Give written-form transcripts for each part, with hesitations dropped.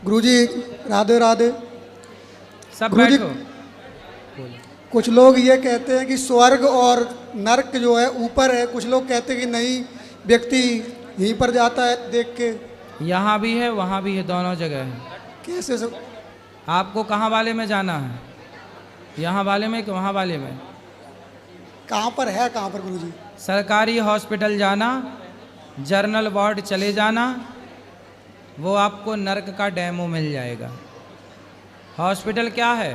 गुरुजी राधे राधे। सब गुरुजी, बैठो। कुछ लोग ये कहते हैं कि स्वर्ग और नरक जो है ऊपर है, कुछ लोग कहते हैं कि नहीं, व्यक्ति यहीं पर जाता है देख के। यहाँ भी है वहाँ भी है, दोनों जगह है। कैसे सब? आपको कहाँ वाले में जाना है, यहाँ वाले में कि वहाँ वाले में? कहाँ पर है, कहाँ पर गुरुजी? सरकारी हॉस्पिटल जाना, जर्नल वार्ड चले जाना, वो आपको नर्क का डेमो मिल जाएगा। हॉस्पिटल क्या है?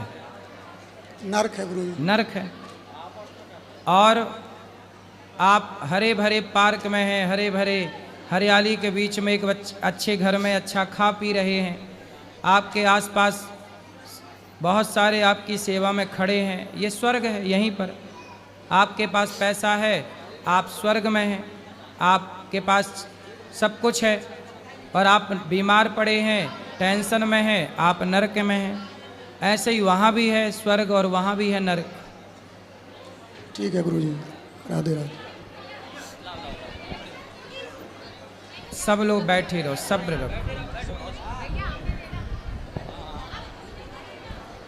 नरक है गुरुजी। नर्क है। और आप हरे भरे पार्क में हैं, हरे भरे हरियाली के बीच में एक अच्छे घर में अच्छा खा पी रहे हैं, आपके आसपास बहुत सारे आपकी सेवा में खड़े हैं, ये स्वर्ग है। यहीं पर आपके पास पैसा है, आप स्वर्ग में हैं, आपके पास सब कुछ है, और आप बीमार पड़े हैं, टेंशन में हैं, आप नरक में हैं। ऐसे ही वहाँ भी है स्वर्ग और वहाँ भी है नरक। ठीक है गुरुजी, राधे राधे। सब लोग बैठे रहो, सब्र रखो।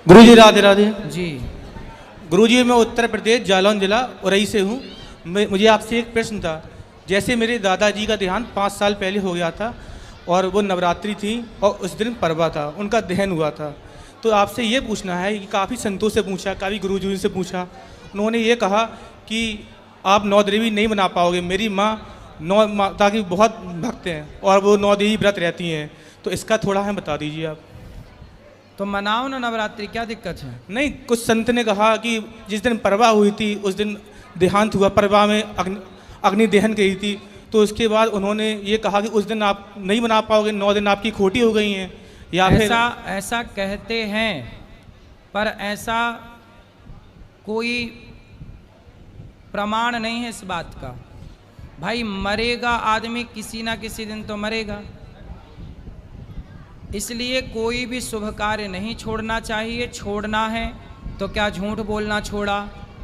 गुरुजी राधे राधे। जी गुरुजी, मैं उत्तर प्रदेश जालौन जिला उरई से हूँ। मुझे आपसे एक प्रश्न था। जैसे मेरे दादाजी का देहांत 5 साल पहले हो गया था और वो नवरात्रि थी और उस दिन परवा था, उनका दहन हुआ था। तो आपसे ये पूछना है कि काफ़ी संतों से पूछा, काफ़ी गुरुजी से पूछा, उन्होंने ये कहा कि आप 9 देवी नहीं मना पाओगे। मेरी माँ 9 माता की बहुत भक्त हैं और वो 9 देवी व्रत रहती हैं, तो इसका थोड़ा हमें बता दीजिए आप। तो मनाओ ना नवरात्रि, क्या दिक्कत है? नहीं, कुछ संत ने कहा कि जिस दिन परवा हुई थी उस दिन देहांत हुआ, परवा में अग्नि दहन करी थी, तो उसके बाद उन्होंने ये कहा कि उस दिन आप नहीं मना पाओगे, 9 दिन आपकी खोटी हो गई हैं, या फिर ऐसा कहते हैं, पर ऐसा कोई प्रमाण नहीं है इस बात का। भाई मरेगा आदमी, किसी ना किसी दिन तो मरेगा, इसलिए कोई भी शुभ कार्य नहीं छोड़ना चाहिए। छोड़ना है तो क्या झूठ बोलना छोड़ा,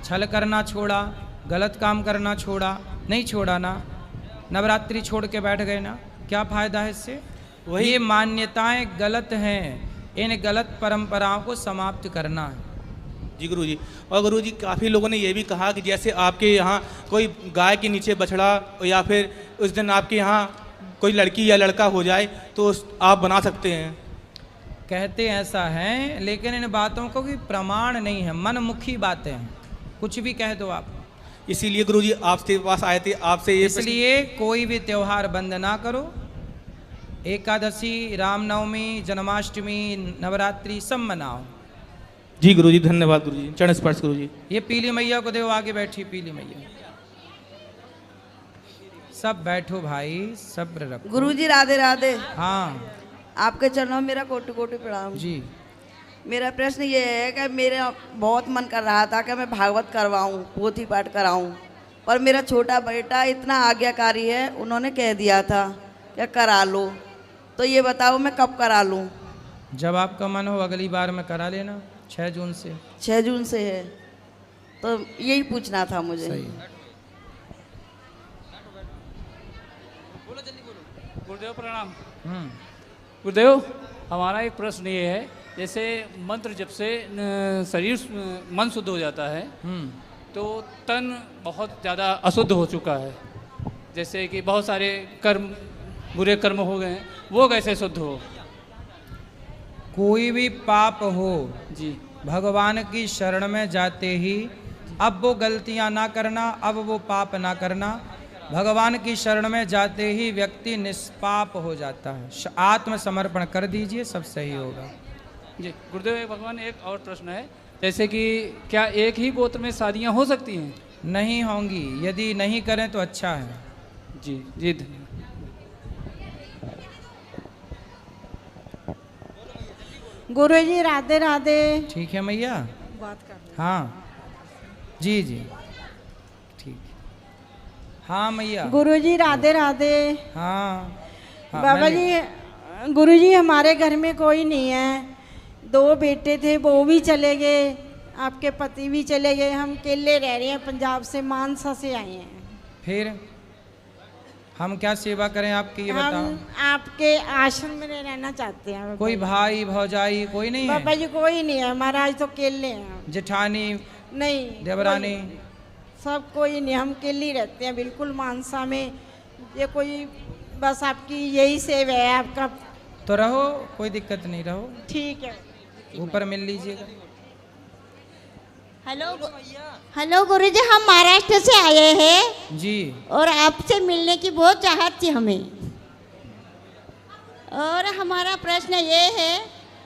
छल करना छोड़ा, गलत काम करना छोड़ा? नहीं छोड़ा ना। नवरात्रि छोड़ के बैठ गए ना, क्या फायदा है इससे? वही ये मान्यताएं गलत हैं, इन गलत परंपराओं को समाप्त करना है। जी गुरुजी। और गुरुजी, काफ़ी लोगों ने ये भी कहा कि जैसे आपके यहाँ कोई गाय के नीचे बछड़ा, या फिर उस दिन आपके यहाँ कोई लड़की या लड़का हो जाए तो आप बना सकते हैं। कहते ऐसा है, लेकिन इन बातों को भी प्रमाण नहीं है, मनमुखी बातें हैं, कुछ भी कह दो आप। इसीलिए गुरुजी आपके पास आए थे, आपसे ये इसलिए कोई भी त्योहार बंद ना करो। एकादशी, रामनवमी, जन्माष्टमी, नवरात्रि सब मनाओ। जी गुरुजी, धन्यवाद गुरुजी, चरण स्पर्श गुरुजी। ये पीली मैया को देखो, आगे बैठी पीली मैया। सब बैठो भाई, सब्र रखो। गुरुजी राधे राधे। हाँ आपके चरणों में मेरा कोटि कोटि प्रणाम जी। मेरा प्रश्न ये है कि मेरा बहुत मन कर रहा था कि मैं भागवत करवाऊं, पोथी पाठ कराऊं, पर मेरा छोटा बेटा इतना आज्ञाकारी है, उन्होंने कह दिया था कि करा लो। तो ये बताओ मैं कब करा लूं? जब आपका मन हो अगली बार में करा लेना, 6 जून से। 6 जून से है, तो यही पूछना था मुझे। सही। गुरुदेव प्रणाम। गुरुदेव, हमारा एक प्रश्न ये है, जैसे मंत्र जब से शरीर मन शुद्ध हो जाता है तो तन बहुत ज़्यादा अशुद्ध हो चुका है, जैसे कि बहुत सारे कर्म, बुरे कर्म हो गए हैं, वो कैसे शुद्ध हो? कोई भी पाप हो जी, भगवान की शरण में जाते ही, अब वो गलतियां ना करना, अब वो पाप ना करना, भगवान की शरण में जाते ही व्यक्ति निष्पाप हो जाता है। आत्मसमर्पण कर दीजिए, सब सही होगा। जी गुरुदेव, भगवान एक और प्रश्न है, जैसे कि क्या एक ही गोत्र में शादियां हो सकती हैं? नहीं होंगी, यदि नहीं करें तो अच्छा है। जी जी, धन्यवाद। गुरुजी राधे राधे। ठीक है मैया, बात कर। हाँ जी जी ठीक। हाँ मैया। गुरुजी राधे राधे। हाँ, हाँ बाबा जी, गुरुजी हमारे घर में कोई नहीं है, 2 बेटे थे वो भी चले गए, आपके पति भी चले गए, हम अकेले रह रहे हैं, पंजाब से मानसा से आए हैं। फिर हम क्या सेवा करें आपकी, ये बताओ। हम आपके आश्रम में रहना चाहते हैं। कोई भाई भौजाई कोई नहीं बाबा है? जी कोई नहीं है, महाराज तो अकेले हैं। जेठानी नहीं, देवरानी? सब कोई नहीं, हम अकेले ही रहते हैं बिल्कुल मानसा में। ये कोई बस आपकी यही सेवा है आपका। तो रहो, कोई दिक्कत नहीं, रहो, ठीक है। ऊपर मिल लीजिएगा। हेलो गुरुजी, हम महाराष्ट्र से आए हैं जी। और आपसे मिलने की बहुत चाहत थी हमें। और हमारा प्रश्न ये है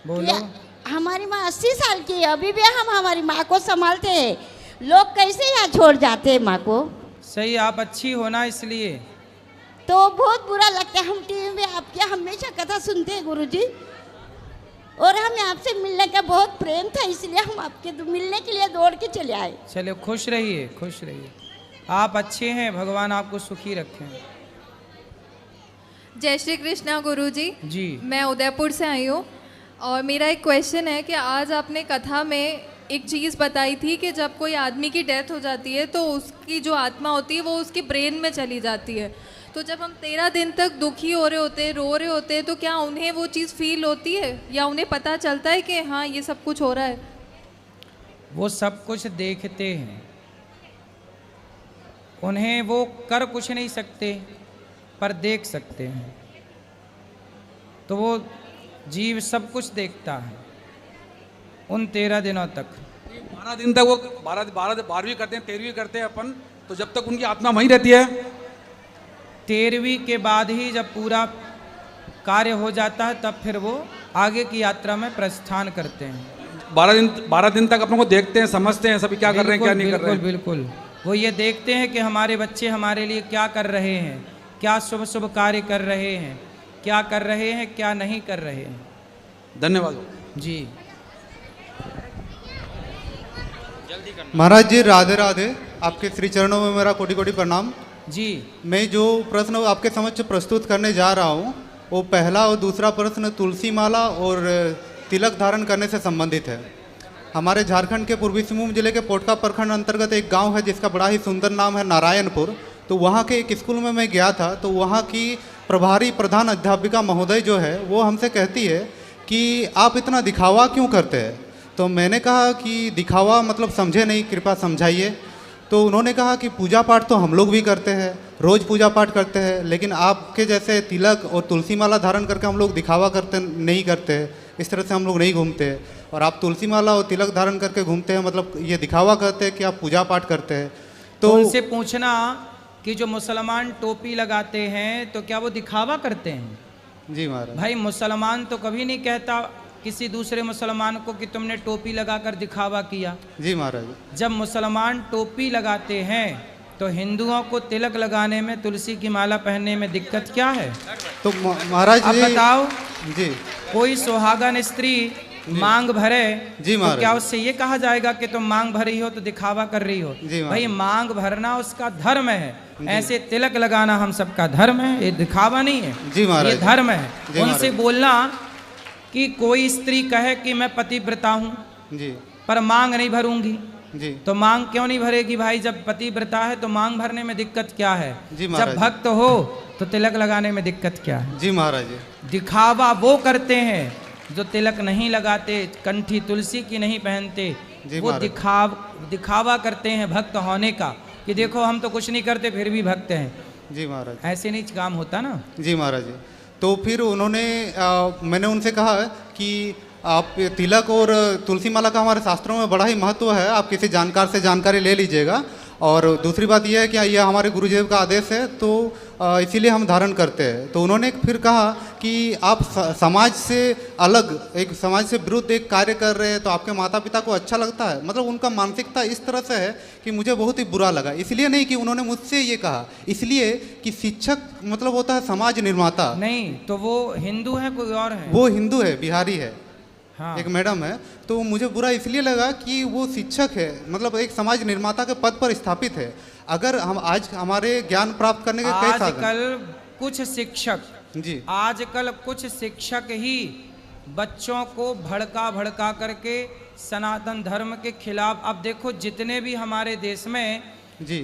बोलो। कि हमारी माँ 80 साल की है, अभी भी हम हमारी माँ को संभालते हैं। लोग कैसे यहाँ छोड़ जाते हैं माँ को? सही, आप अच्छी हो ना, इसलिए। तो बहुत बुरा लगता है। हम टीवी में आपकी हमेशा कथा सुनते हैं गुरुजी, और हमें आपसे मिलने का बहुत प्रेम था, इसलिए हम आपके मिलने के लिए दौड़ के चले आए। चलिए, खुश रहिए, खुश रहिए। आप अच्छे हैं, भगवान आपको सुखी रखें। जय श्री कृष्णा गुरुजी। जी। मैं उदयपुर से आई हूँ और मेरा एक क्वेश्चन है कि आज आपने कथा में एक चीज़ बताई थी कि जब कोई आदमी की डेथ हो जाती है तो उसकी जो आत्मा होती है वो उसकी ब्रेन में चली जाती है। तो जब हम 13 दिन तक दुखी हो रहे होते हैं, रो रहे होते हैं, तो क्या उन्हें वो चीज़ फील होती है या उन्हें पता चलता है कि हाँ ये सब कुछ हो रहा है? वो सब कुछ देखते हैं, उन्हें वो कर कुछ नहीं सकते पर देख सकते हैं। तो वो जीव सब कुछ देखता है उन 13 दिनों तक। 12 दिन तक वो 12वीं करते हैं, 13वीं करते हैं अपन, तो जब तक उनकी आत्मा वहीं रहती है। 13वीं के बाद ही जब पूरा कार्य हो जाता है तब फिर वो आगे की यात्रा में प्रस्थान करते हैं। 12 दिन तक अपन को देखते हैं, समझते हैं सभी क्या कर रहे हैं क्या नहीं कर रहे हैं। बिल्कुल, वो ये देखते हैं कि हमारे बच्चे हमारे लिए क्या कर रहे हैं, क्या शुभ शुभ कार्य कर रहे हैं, क्या कर रहे हैं, क्या नहीं कर रहे हैं। धन्यवाद जी। महाराज जी राधे राधे, आपके श्री चरणों में मेरा कोटि कोटि प्रणाम जी। मैं जो प्रश्न आपके समक्ष प्रस्तुत करने जा रहा हूँ वो पहला और दूसरा प्रश्न तुलसी माला और तिलक धारण करने से संबंधित है। हमारे झारखंड के पूर्वी सिंहभूम जिले के पोटका प्रखंड अंतर्गत एक गांव है जिसका बड़ा ही सुंदर नाम है नारायणपुर। तो वहाँ के एक स्कूल में मैं गया था, तो वहाँ की प्रभारी प्रधान अध्यापिका महोदय जो है वो हमसे कहती है कि आप इतना दिखावा क्यों करते हैं। तो मैंने कहा कि दिखावा मतलब समझे नहीं, कृपया समझाइए। तो उन्होंने कहा कि पूजा पाठ तो हम लोग भी करते हैं, रोज़ पूजा पाठ करते हैं, लेकिन आपके जैसे तिलक और तुलसी माला धारण करके हम लोग दिखावा करते नहीं करते, इस तरह से हम लोग नहीं घूमते। और आप तुलसी माला और तिलक धारण करके घूमते हैं, मतलब ये दिखावा करते हैं कि आप पूजा पाठ करते हैं। तो उनसे पूछना कि जो मुसलमान टोपी लगाते हैं तो क्या वो दिखावा करते हैं? जी महाराज। भाई मुसलमान तो कभी नहीं कहता किसी दूसरे मुसलमान को कि तुमने टोपी लगाकर दिखावा किया। जी महाराज। जब मुसलमान टोपी लगाते हैं तो हिंदुओं को तिलक लगाने में, तुलसी की माला पहनने में दिक्कत क्या है? तो महाराज अब बताओ जी, कोई सुहागन स्त्री मांग भरे जी तो महाराज, क्या उससे ये कहा जाएगा कि तुम मांग भर रही हो तो दिखावा कर रही हो? भाई मांग भरना उसका धर्म है, ऐसे तिलक लगाना हम सबका धर्म है, ये दिखावा नहीं है। जी महाराज, ये धर्म है। उनसे बोलना कि कोई स्त्री कहे कि मैं पतिव्रता हूँ जी, पर मांग नहीं भरूंगी जी, तो मांग क्यों नहीं भरेगी? भाई जब पतिव्रता है तो मांग भरने में दिक्कत क्या है? जब भक्त हो तो तिलक लगाने में दिक्कत क्या है? जी महाराज। दिखावा वो करते हैं जो तिलक नहीं लगाते, कंठी तुलसी की नहीं पहनते, वो दिखावा करते हैं भक्त होने का कि देखो हम तो कुछ नहीं करते फिर भी भक्त हैं। जी महाराज। ऐसे नहीं काम होता ना। जी महाराज। तो फिर उन्होंने मैंने उनसे कहा कि आप तिलक और तुलसी माला का हमारे शास्त्रों में बड़ा ही महत्व है, आप किसी जानकार से जानकारी ले लीजिएगा। और दूसरी बात यह है कि यह हमारे गुरुदेव का आदेश है, तो इसीलिए हम धारण करते हैं। तो उन्होंने फिर कहा कि आप समाज से अलग, एक समाज से विरुद्ध एक कार्य कर रहे हैं, तो आपके माता पिता को अच्छा लगता है? मतलब उनका मानसिकता इस तरह से है कि मुझे बहुत ही बुरा लगा। इसलिए नहीं कि उन्होंने मुझसे ये कहा, इसलिए कि शिक्षक मतलब होता है समाज निर्माता। नहीं तो वो हिंदू है कोई और है? वो हिंदू है, बिहारी है। हाँ। एक मैडम है। तो मुझे बुरा इसलिए लगा कि वो शिक्षक है, मतलब एक समाज निर्माता के पद पर स्थापित है। अगर हम आज हमारे ज्ञान प्राप्त करने के कई साधन, आजकल कुछ शिक्षक जी, आजकल कुछ शिक्षक ही बच्चों को भड़का करके सनातन धर्म के खिलाफ, अब देखो जितने भी हमारे देश में जी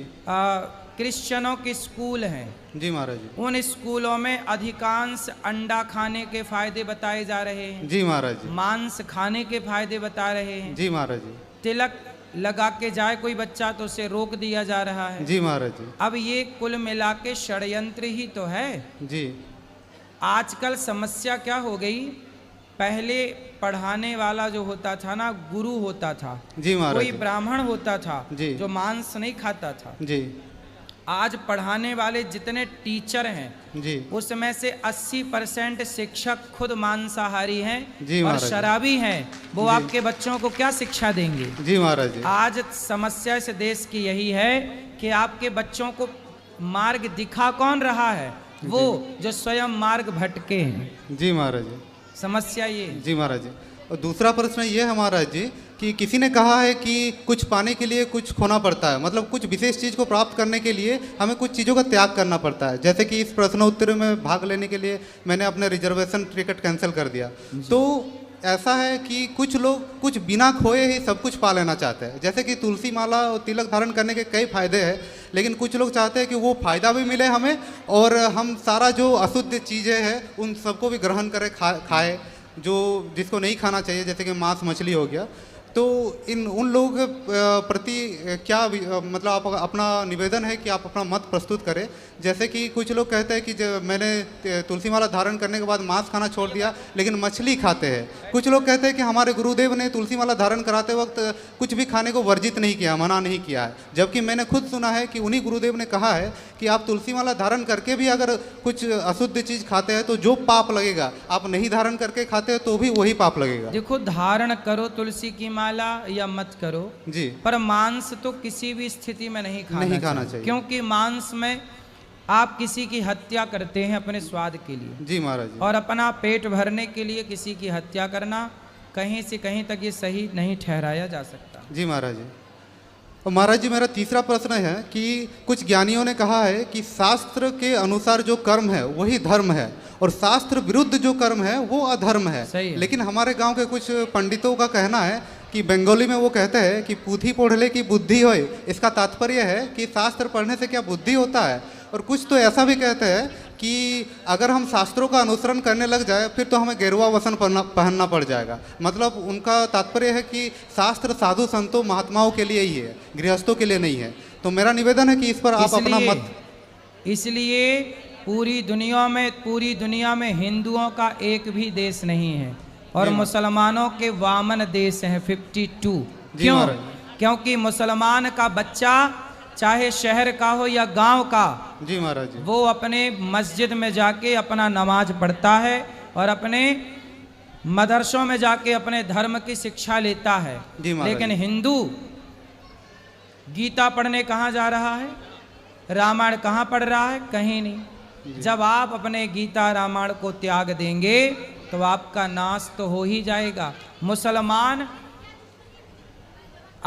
क्रिश्चियनों के स्कूल हैं, जी महाराज जी। उन स्कूलों में अधिकांश अंडा खाने के फायदे बताए जा रहे हैं, जी महाराज जी। मांस खाने के फायदे बता रहे हैं। जी महाराज जी। तिलक लगा के जाए कोई बच्चा तो उसे रोक दिया जा रहा है। जी महाराज जी। अब ये कुल मिला के षड्यंत्र ही तो है। जी। आजकल समस्या क्या हो गई, पहले पढ़ाने वाला जो होता था ना, गुरु होता था, जी महाराज कोई जी। ब्राह्मण होता था जी। जो मांस नहीं खाता था। जी। आज पढ़ाने वाले जितने टीचर हैं, जी। उसमें से 80% शिक्षक खुद मांसाहारी हैं जी और महाराज जी। शराबी हैं। वो जी। आपके बच्चों को क्या शिक्षा देंगे? जी महाराज जी। आज समस्या इस देश की यही है कि आपके बच्चों को मार्ग दिखा कौन रहा है? वो जो स्वयं मार्ग भटके हैं। जी महाराज जी। समस्या ये। जी महाराज जी। और दूसरा प्रश्न ये है महाराज जी कि किसी ने कहा है कि कुछ पाने के लिए कुछ खोना पड़ता है, मतलब कुछ विशेष चीज़ को प्राप्त करने के लिए हमें कुछ चीज़ों का त्याग करना पड़ता है। जैसे कि इस प्रश्नोत्तरी में भाग लेने के लिए मैंने अपने रिजर्वेशन टिकट कैंसिल कर दिया। तो ऐसा है कि कुछ लोग कुछ बिना खोए ही सब कुछ पा लेना चाहते हैं। जैसे कि तुलसी माला और तिलक धारण करने के कई फायदे हैं, लेकिन कुछ लोग चाहते हैं कि वो फ़ायदा भी मिले हमें और हम सारा जो अशुद्ध चीज़ें हैं उन सबको भी ग्रहण करें, खाए जो जिसको नहीं खाना चाहिए, जैसे कि मांस मछली हो गया। तो उन लोगों के प्रति क्या मतलब आप अपना निवेदन है कि आप अपना मत प्रस्तुत करें। जैसे कि कुछ लोग कहते हैं कि मैंने तुलसी माला धारण करने के बाद मांस खाना छोड़ दिया लेकिन मछली खाते हैं। कुछ लोग कहते हैं कि हमारे गुरुदेव ने तुलसी माला धारण कराते वक्त कुछ भी खाने को वर्जित नहीं किया, मना नहीं किया है। जबकि मैंने खुद सुना है कि उन्हीं गुरुदेव ने कहा है कि आप तुलसी माला धारण करके भी अगर कुछ अशुद्ध चीज़ खाते हैं तो जो पाप लगेगा, आप नहीं धारण करके खाते हैं तो भी वही पाप लगेगा। देखो, धारण करो तुलसी की माला या मत करो जी, पर मांस तो किसी भी स्थिति में नहीं खाना चाहिए। क्योंकि मांस में आप किसी की हत्या करते हैं अपने स्वाद के लिए। जी महाराज जी। और अपना पेट भरने के लिए किसी की हत्या करना कहीं से कहीं तक ये सही नहीं ठहराया जा सकता। जी महाराज जी। और महाराज जी, मेरा तीसरा प्रश्न है कि कुछ ज्ञानियों ने कहा है कि शास्त्र के अनुसार जो कर्म है वही धर्म है और शास्त्र विरुद्ध जो कर्म है वो अधर्म है। सही है। लेकिन हमारे गांव के कुछ पंडितों का कहना है कि बंगाली में वो कहते हैं कि पूथी पढ़ले की बुद्धि होए। इसका तात्पर्य है कि शास्त्र पढ़ने से क्या बुद्धि होता है। और कुछ तो ऐसा भी कहते हैं कि अगर हम शास्त्रों का अनुसरण करने लग जाए फिर तो हमें गेरुआ वस्त्र पहनना पड़ जाएगा। मतलब उनका तात्पर्य है कि शास्त्र साधु संतों महात्माओं के लिए ही है, गृहस्थों के लिए नहीं है। तो मेरा निवेदन है कि इस पर आप अपना मत। इसलिए पूरी दुनिया में हिंदुओं का एक भी देश नहीं है और मुसलमानों के वामन देश हैं 52। क्यों? क्योंकि मुसलमान का बच्चा चाहे शहर का हो या गांव का, जी महाराज जी, वो अपने मस्जिद में जाके अपना नमाज पढ़ता है और अपने मदरसों में जाके अपने धर्म की शिक्षा लेता है। लेकिन हिंदू गीता पढ़ने कहाँ जा रहा है, रामायण कहाँ पढ़ रहा है? कहीं नहीं। जब आप अपने गीता रामायण को त्याग देंगे तो आपका नाश तो हो ही जाएगा। मुसलमान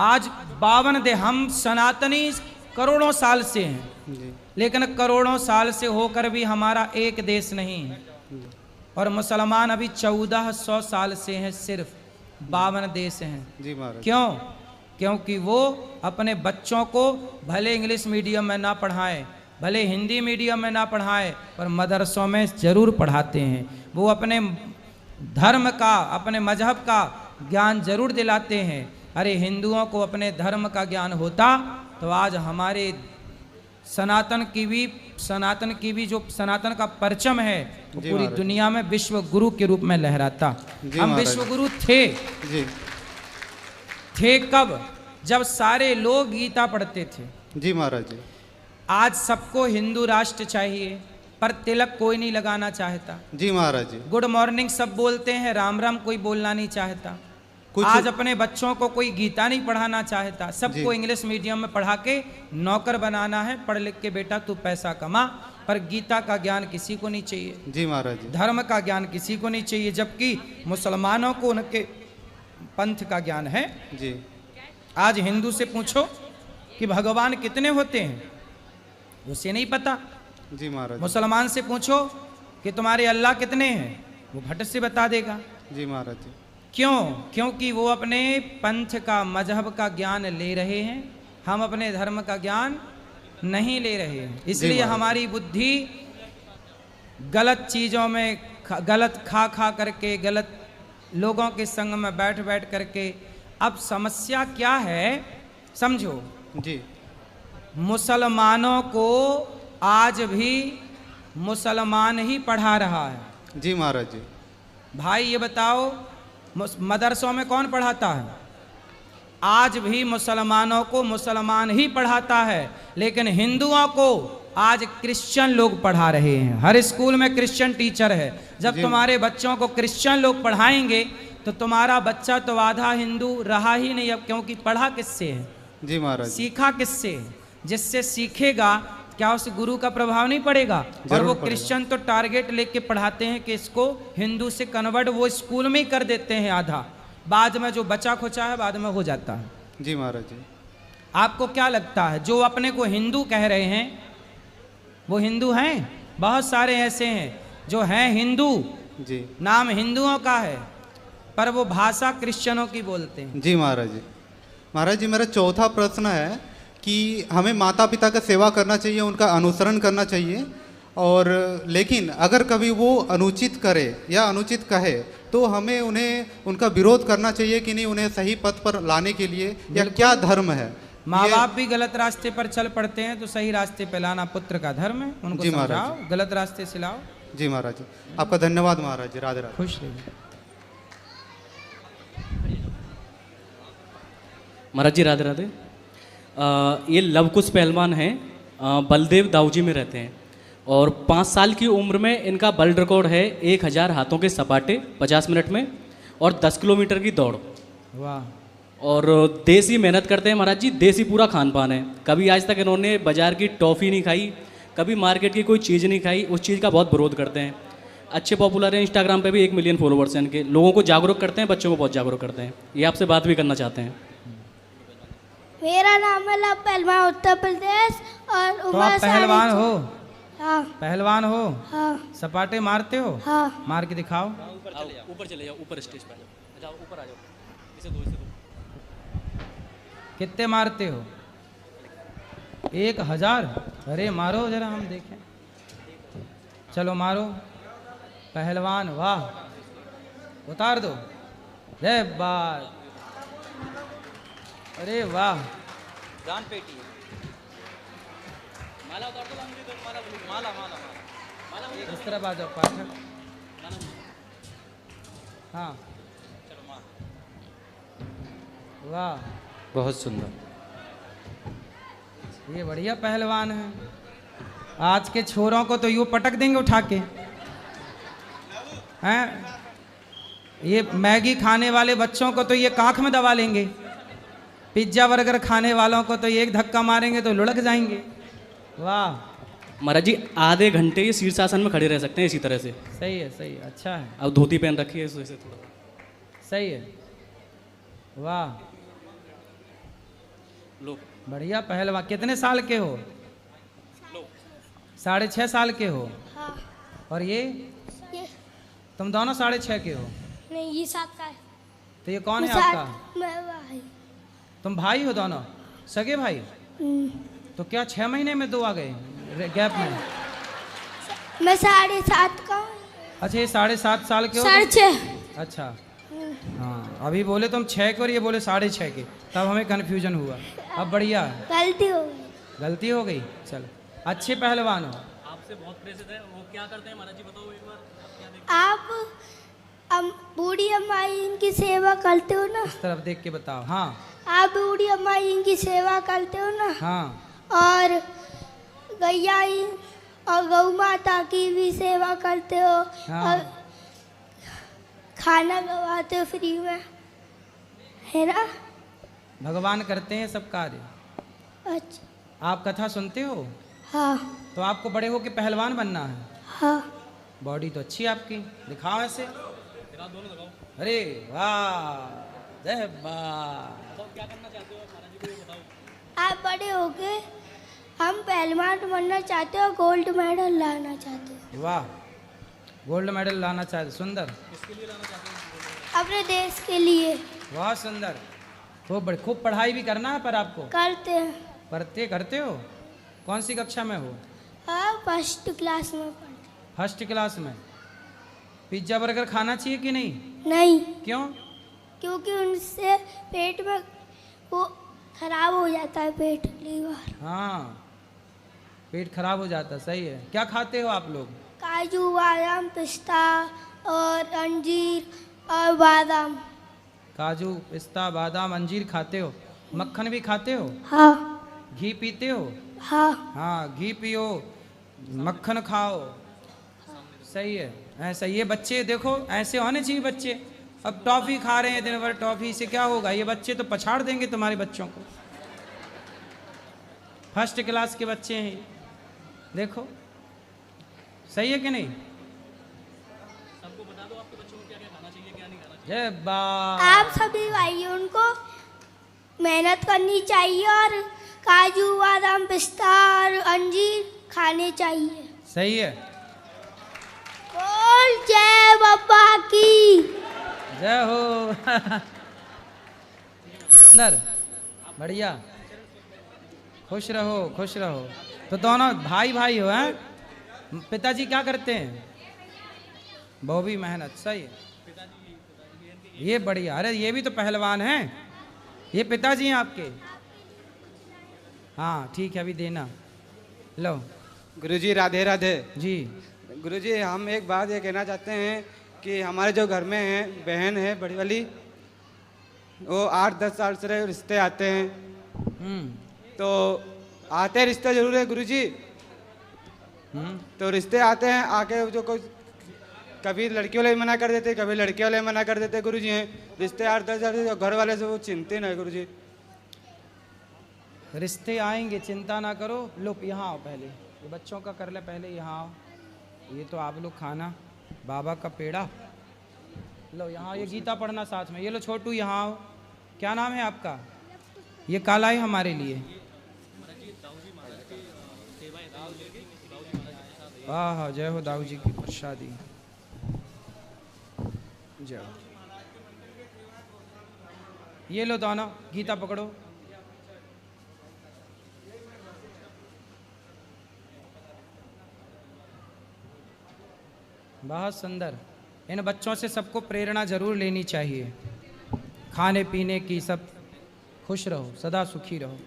आज 52 हम सनातनी करोड़ों साल से हैं, लेकिन करोड़ों साल से होकर भी हमारा एक देश नहीं है। और मुसलमान अभी 1400 साल से हैं, सिर्फ 52 देश हैं। जी महाराज। क्यों? क्योंकि वो अपने बच्चों को भले इंग्लिश मीडियम में ना पढ़ाएं, भले हिंदी मीडियम में ना पढ़ाएं, पर मदरसों में ज़रूर पढ़ाते हैं। वो अपने धर्म का, अपने मजहब का ज्ञान जरूर दिलाते हैं। अरे हिंदुओं को अपने धर्म का ज्ञान होता तो आज हमारे सनातन की भी जो सनातन का परचम है वो पूरी दुनिया में विश्व गुरु के रूप में लहराता। हम विश्व गुरु थे कब? जब सारे लोग गीता पढ़ते थे। जी महाराज जी। आज सबको हिंदू राष्ट्र चाहिए पर तिलक कोई नहीं लगाना चाहता। जी महाराज जी। गुड मॉर्निंग सब बोलते हैं, राम राम कोई बोलना नहीं चाहता। आज अपने बच्चों को कोई गीता नहीं पढ़ाना चाहता, सबको इंग्लिश मीडियम में पढ़ा के नौकर बनाना है। पढ़ लिख के बेटा तू पैसा कमा, पर गीता का ज्ञान किसी को नहीं चाहिए। जी महाराज जी। धर्म का ज्ञान किसी को नहीं चाहिए, जबकि मुसलमानों को उनके पंथ का ज्ञान है। जी। आज हिंदू से पूछो कि भगवान कितने होते हैं, उसे नहीं पता। जी महाराज। मुसलमान से पूछो कि तुम्हारे अल्लाह कितने हैं, वो भट से बता देगा। जी महाराज जी। क्यों? क्योंकि वो अपने पंथ का, मजहब का ज्ञान ले रहे हैं। हम अपने धर्म का ज्ञान नहीं ले रहे हैं, इसलिए हमारी बुद्धि गलत चीज़ों में गलत खा खा करके, गलत लोगों के संग में बैठ बैठ करके। अब समस्या क्या है समझो जी। मुसलमानों को आज भी मुसलमान ही पढ़ा रहा है। जी महाराज जी। भाई ये बताओ मदरसों में कौन पढ़ाता है? आज भी मुसलमानों को मुसलमान ही पढ़ाता है, लेकिन हिंदुओं को आज क्रिश्चियन लोग पढ़ा रहे हैं। हर स्कूल में क्रिश्चियन टीचर है। जब तुम्हारे बच्चों को क्रिश्चियन लोग पढ़ाएंगे तो तुम्हारा बच्चा तो आधा हिंदू रहा ही नहीं अब, क्योंकि पढ़ा किससे है? जी महाराज। सीखा किससे है? जिससे सीखेगा क्या उस गुरु का प्रभाव नहीं पड़ेगा? और वो क्रिश्चियन तो टारगेट लेके पढ़ाते हैं कि इसको हिंदू से कन्वर्ट वो स्कूल में ही कर देते हैं आधा, बाद में जो बचा खुचा है बाद में हो जाता है। जी महाराज जी। आपको क्या लगता है जो अपने को हिंदू कह रहे हैं वो हिंदू हैं? बहुत सारे ऐसे हैं जो हैं हिंदू, जी नाम हिंदुओं का है, पर वो भाषा क्रिश्चियनों की बोलते हैं। जी महाराज जी। महाराज जी मेरा चौथा प्रश्न है कि हमें माता पिता का सेवा करना चाहिए, उनका अनुसरण करना चाहिए, और लेकिन अगर कभी वो अनुचित करे या अनुचित कहे तो हमें उन्हें उनका विरोध करना चाहिए कि नहीं, उन्हें सही पथ पर लाने के लिए, या क्या धर्म है? माँ बाप भी गलत रास्ते पर चल पड़ते हैं तो सही रास्ते पे लाना पुत्र का धर्म है। उनको समझाओ, गलत रास्ते से लाओ। जी महाराज जी। आपका धन्यवाद महाराज जी। राधे राधे। खुश रहिए महाराज जी। राधे राधे। ये लवकुश पहलवान हैं, बलदेव दाऊजी में रहते हैं, और 5 साल की उम्र में इनका वर्ल्ड रिकॉर्ड है 1000 हाथों के सपाटे 50 मिनट में और 10 किलोमीटर की दौड़। वाह। और देसी मेहनत करते हैं महाराज जी, देसी पूरा खान पान है। कभी आज तक इन्होंने बाजार की टॉफ़ी नहीं खाई, कभी मार्केट की कोई चीज़ नहीं खाई, उस चीज़ का बहुत विरोध करते हैं। अच्छे पॉपुलर हैं, इंस्टाग्राम पे भी 1 मिलियन फॉलोवर्स हैं इनके। लोगों को जागरूक करते हैं, बच्चों को बहुत जागरूक करते हैं। ये आपसे बात भी करना चाहते हैं। मेरा नाम है लव पहलवान, उत्तर प्रदेश। और तो आप पहलवान हो? हाँ। पहलवान हो? हाँ। सपाटे मारते हो? हाँ। मार के दिखाओ। ऊपर चले जाओ, ऊपर स्टेज पे आ जाओ, ऊपर आ जाओ। इसे दो, इसे दो। कितने मारते हो? 1000? अरे मारो जरा हम देखें। चलो मारो। पहलवान, वाह। उतार दो। जय बात। अरे वाह। जान पेटी है। माला उतार दो, माला माला माला माला। इस तरफ आ जाओ पाठक। हाँ चलो माँ। वाह, बहुत सुंदर। ये बढ़िया पहलवान है। आज के छोरों को तो यूँ पटक देंगे उठा के, हैं? ये मैगी खाने वाले बच्चों को तो ये काख में दबा लेंगे, पिज्जा बर्गर खाने वालों को तो ये एक धक्का मारेंगे तो लुढ़क जाएंगे। वाह महाराज जी, आधे घंटे ये शीर्षासन में खड़े रह सकते हैं इसी तरह से। सही है, सही है, अच्छा है। अब धोती पहन रखी है इस वजह से थोड़ा सही है। वाह, लो बढ़िया पहलवान। कितने साल के हो? 6.5 साल के हो? हाँ। और ये तुम दोनों 6.5 के हो? नहीं, ये 7 का है। तो ये कौन है आपका? मैं भाई। तुम भाई हो दोनों? सगे भाई? तो क्या 6 महीने में 2 आ गए गैप में? मैं 7.5 का हूँ। अच्छा, ये 7.5 साल के हो? 6.5। अच्छा हाँ, अभी बोले तुम 6 के और ये बोले 6.5 के, तब हमें कन्फ्यूजन हुआ। अब बढ़िया है। गलती हो गई। गलती हो गई, चलो। अच्छे पहलवान हो। आपसे बहुत प्रेरित है। वो क्या करते हैं महाराज जी, बताओ एक बार। आप बूढ़ी अम्माई इनकी सेवा करते हो ना? इस तरफ देख के बताओ। हाँ। आप बूढ़ी अम्माई इनकी सेवा करते हो ना? हाँ। और गैया और गौ माता की भी सेवा करते हो। हाँ। और खाना खवाते हो फ्री में, है ना? भगवान करते हैं सब कार्य। अच्छा। आप कथा सुनते हो? हाँ। तो आपको बड़े हो के पहलवान बनना है? हाँ। बॉडी तो अच्छी है आपकी, दिखाओ ऐसे। अरे वाह, जय वाह। क्या करना चाहते हो महाराज जी को ये बताओ। आप बड़े हो के हम पहलवान बनना चाहते हो, गोल्ड मेडल लाना चाहते हो। वाह, गोल्ड मेडल लाना चाहते, सुंदर। किसके लिए लाना चाहते हो? अपने देश के लिए। बहुत सुंदर। खूब पढ़ाई भी करना है पर आपको? करते हैं। करते हो? कौन सी कक्षा में हो? फर्स्ट क्लास में पढ़ती। फर्स्ट क्लास में। पिज्ज़ा बर्गर खाना चाहिए कि नहीं? नहीं। क्यों? क्योंकि उनसे पेट में वो खराब हो जाता है, पेट लीवर। हाँ, पेट खराब हो जाता, सही है। क्या खाते हो आप लोग? काजू, बादाम, पिस्ता और अंजीर और बादाम। काजू, पिस्ता, बादाम, अंजीर खाते हो? मक्खन भी खाते हो? हाँ। घी पीते हो? हाँ। हाँ, घी पियो, मक्खन खाओ, सही है। ऐसा ये बच्चे देखो, ऐसे होने चाहिए बच्चे। अब टॉफ़ी खा रहे हैं दिन भर, टॉफ़ी से क्या होगा? ये बच्चे तो पछाड़ देंगे तुम्हारे बच्चों को। फर्स्ट क्लास के बच्चे हैं, देखो सही है कि नहीं? सबको बता दो आपके बच्चों को क्या क्या खाना चाहिए, क्या नहीं खाना चाहिए। जय बा। आप सभी भाइयों उनको मेहनत करनी चाहिए और काजू, बादाम, पिस्ता और अंजीर खाने चाहिए। सही है। बोल जय बाबा की जय हो। अंदर बढ़िया, खुश रहो, खुश रहो। तो दोनों भाई भाई हो हैं? पिताजी क्या करते हैं? वो भी मेहनत, सही है। ये बढ़िया। अरे ये भी तो पहलवान हैं। ये पिताजी हैं आपके? हाँ ठीक है, अभी देना। लो। गुरुजी राधे राधे। जी गुरुजी, हम एक बात ये कहना चाहते हैं कि हमारे जो घर में है बहन है बड़ी वाली, वो 8-10 साल से रिश्ते आते हैं। तो आते रिश्ते जरूर है गुरुजी। तो रिश्ते आते हैं, आके जो कोई कभी लड़की वाले मना कर देते, कभी लड़के वाले मना कर देते गुरुजी। हैं रिश्ते 8-10 साल घर वाले से वो चिंतित है गुरुजी। रिश्ते आएंगे, चिंता ना करो। लो यहाँ आओ, पहले ये बच्चों का कर ले, पहले यहाँ आओ। ये तो आप लोग खाना, बाबा का पेड़ा लो। यहाँ ये गीता पढ़ना साथ में। ये लो छोटू, यहाँ आओ। क्या नाम है आपका? ये काला है हमारे लिए। वाह, जय हो दाऊ जी की प्रसादी। जय। ये लो दोनों, गीता पकड़ो। बहुत सुंदर। इन बच्चों से सबको प्रेरणा जरूर लेनी चाहिए, खाने पीने की। सब खुश रहो, सदा सुखी रहो।